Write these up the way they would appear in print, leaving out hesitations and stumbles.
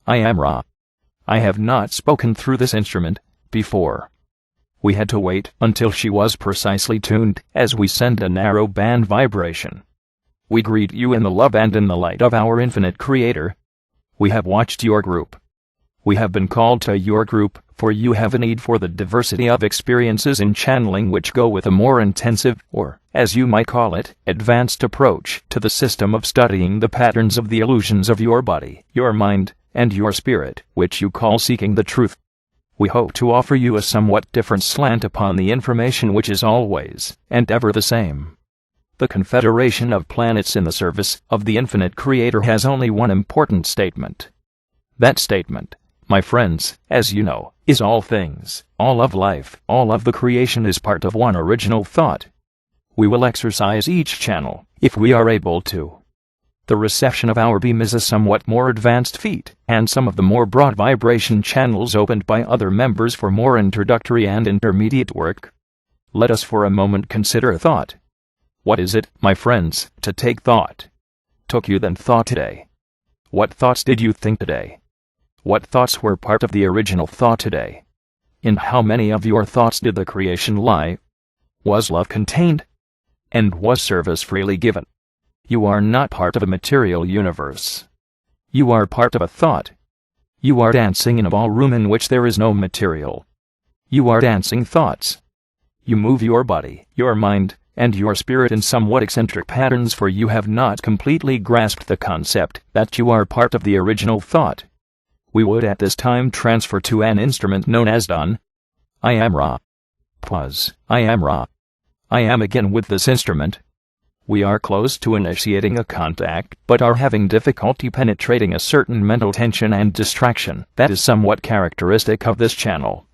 I am Ra. I have not spoken through this instrument before. We had to wait until she was precisely tuned as we send a narrow band vibration. We greet you in the love and in the light of our infinite Creator. We have watched your group. We have been called to your group, for you have a need for the diversity of experiences in channeling which go with a more intensive, or, as you might call it, advanced approach to the system of studying the patterns of the illusions of your body, your mind, and your spirit, which you call seeking the truth. We hope to offer you a somewhat different slant upon the information which is always and ever the same. The Confederation of Planets in the service of the Infinite Creator has only one important statement. That statement, my friends, as you know, is all things, all of life, all of the creation is part of one original thought. We will exercise each channel, if we are able to. The reception of our beam is a somewhat more advanced feat, and some of the more broad vibration channels opened by other members for more introductory and intermediate work. Let us for a moment consider thought. What is it, my friends, to take thought? Took you then thought today? What thoughts did you think today? What thoughts were part of the original thought today? In how many of your thoughts did the creation lie? Was love contained? And was service freely given? You are not part of a material universe. You are part of a thought. You are dancing in a ballroom in which there is no material. You are dancing thoughts. You move your body, your mind, and your spirit in somewhat eccentric patterns, for you have not completely grasped the concept that you are part of the original thought. We would at this time transfer to an instrument known as Dawn. I am Ra. Pause. I am Ra. I am again with this instrument. We are close to initiating a contact, but are having difficulty penetrating a certain mental tension and distraction that is somewhat characteristic of this channel.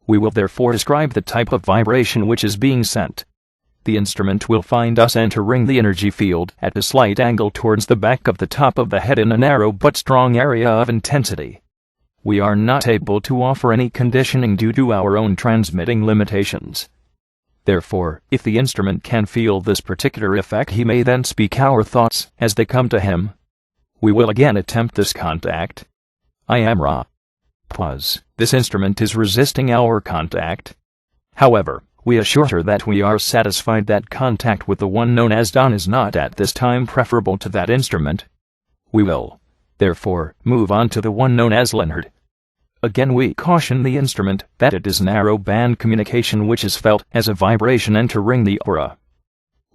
We will therefore describe the type of vibration which is being sent. The instrument will find us entering the energy field at a slight angle towards the back of the top of the head in a narrow but strong area of intensity. We are not able to offer any conditioning due to our own transmitting limitations. Therefore, if the instrument can feel this particular effect, he may then speak our thoughts as they come to him. We will again attempt this contact. I am Ra. Pause. This instrument is resisting our contact. However, we assure her that we are satisfied that contact with the one known as Dawn is not at this time preferable to that instrument. We will, therefore, move on to the one known as Leonard. Again we caution the instrument that it is narrow band communication which is felt as a vibration entering the aura.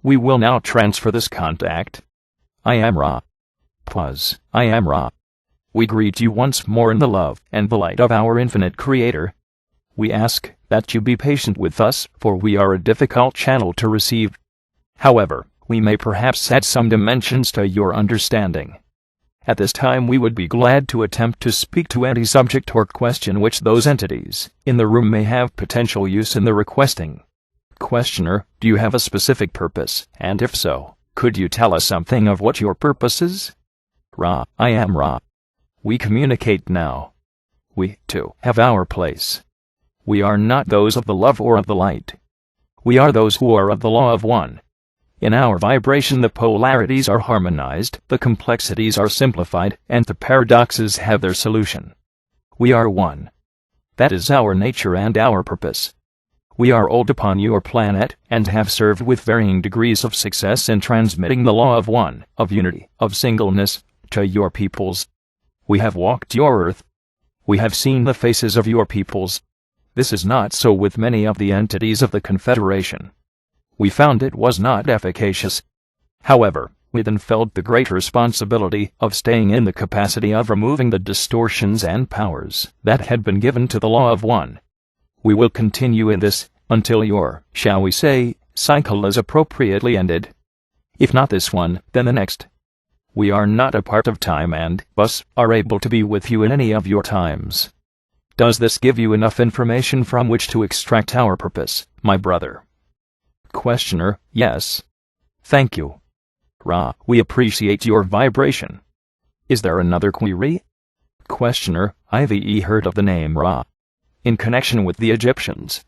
We will now transfer this contact. I am Ra. Pause. I am Ra. We greet you once more in the love and the light of our infinite Creator. We ask that you be patient with us, for we are a difficult channel to receive. However, we may perhaps add some dimensions to your understanding. At this time we would be glad to attempt to speak to any subject or question which those entities in the room may have potential use in the requesting. Questioner, do you have a specific purpose, and if so, could you tell us something of what your purpose is? Ra. I am Ra. We communicate now. We, too, have our place. We are not those of the love or of the light. We are those who are of the law of one. In our vibration the polarities are harmonized, the complexities are simplified, and the paradoxes have their solution. We are one. That is our nature and our purpose. We are old upon your planet, and have served with varying degrees of success in transmitting the law of one, of unity, of singleness, to your peoples. We have walked your earth. We have seen the faces of your peoples. This is not so with many of the entities of the Confederation. We found it was not efficacious. However, we then felt the great responsibility of staying in the capacity of removing the distortions and powers that had been given to the law of one. We will continue in this until your, shall we say, cycle is appropriately ended. If not this one, then the next. We are not a part of time and, thus, are able to be with you in any of your times. Does this give you enough information from which to extract our purpose, my brother? Questioner, yes. Thank you. Ra, we appreciate your vibration. Is there another query? Questioner, I've heard of the name Ra. In connection with the Egyptians.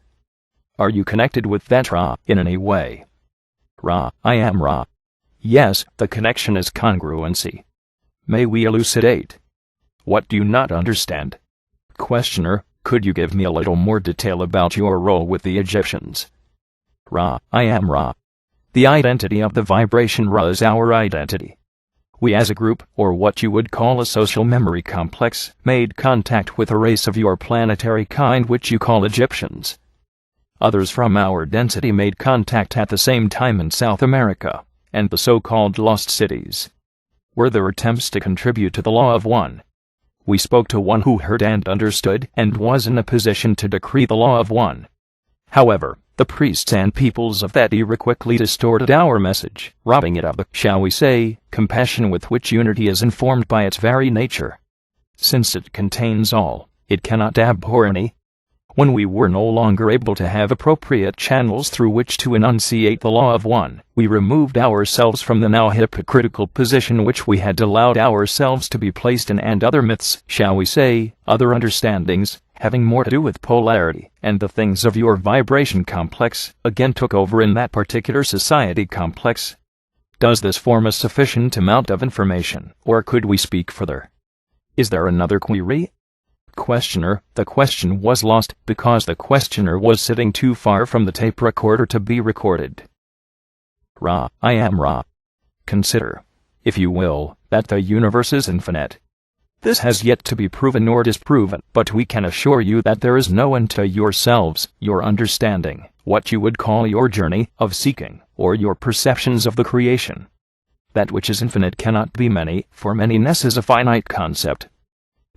Are you connected with that Ra in any way? Ra, I am Ra. Yes, the connection is congruency. May we elucidate? What do you not understand? Questioner, could you give me a little more detail about your role with the Egyptians? Ra, I am Ra. The identity of the vibration Ra is our identity. We as a group, or what you would call a social memory complex, made contact with a race of your planetary kind which you call Egyptians. Others from our density made contact at the same time in South America, and the so-called lost cities. Were there attempts to contribute to the law of one? We spoke to one who heard and understood and was in a position to decree the law of one. However, the priests and peoples of that era quickly distorted our message, robbing it of the, shall we say, compassion with which unity is informed by its very nature. Since it contains all, it cannot abhor any. When we were no longer able to have appropriate channels through which to enunciate the law of one, we removed ourselves from the now hypocritical position which we had allowed ourselves to be placed in, and other myths, shall we say, other understandings, having more to do with polarity and the things of your vibration complex, again took over in that particular society complex. Does this form a sufficient amount of information, or could we speak further? Is there another query? Questioner, the question was lost because the questioner was sitting too far from the tape recorder to be recorded. Ra, I am Ra. Consider, if you will, that the universe is infinite. This has yet to be proven or disproven, but we can assure you that there is no end to yourselves, your understanding, what you would call your journey of seeking, or your perceptions of the creation. That which is infinite cannot be many, for manyness is a finite concept.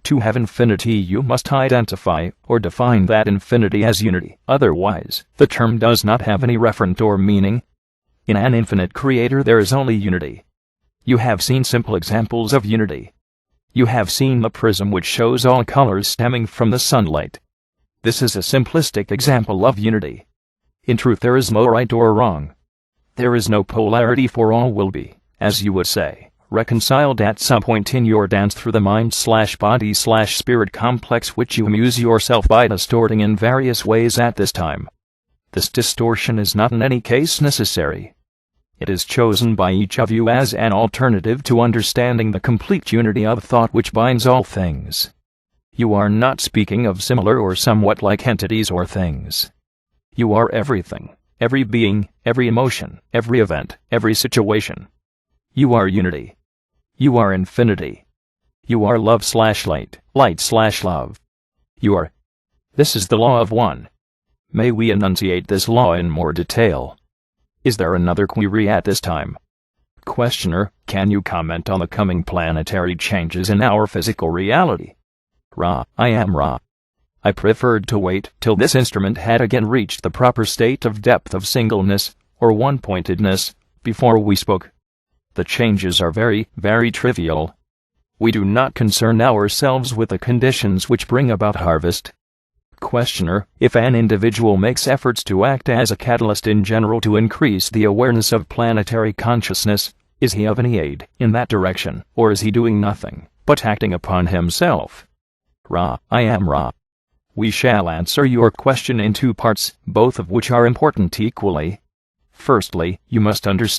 To have infinity you must identify or define that infinity as unity, otherwise, the term does not have any referent or meaning. In an infinite creator there is only unity. You have seen simple examples of unity. You have seen the prism which shows all colors stemming from the sunlight. This is a simplistic example of unity. In truth there is no right or wrong. There is no polarity, for all will be, as you would say, reconciled at some point in your dance through the mind/body/spirit complex which you amuse yourself by distorting in various ways at this time. This distortion is not in any case necessary. It is chosen by each of you as an alternative to understanding the complete unity of thought which binds all things. You are not speaking of similar or somewhat like entities or things. You are everything, every being, every emotion, every event, every situation. You are unity. You are infinity. You are love/light, light/love. You are. This is the law of one. May we enunciate this law in more detail? Is there another query at this time? Questioner, can you comment on the coming planetary changes in our physical reality? Ra, I am Ra. I preferred to wait till this instrument had again reached the proper state of depth of singleness, or one-pointedness, before we spoke. The changes are very, very trivial. We do not concern ourselves with the conditions which bring about harvest. Questioner, if an individual makes efforts to act as a catalyst in general to increase the awareness of planetary consciousness, is he of any aid in that direction, or is he doing nothing but acting upon himself? Ra, I am Ra. We shall answer your question in two parts, both of which are important equally. Firstly, you must understand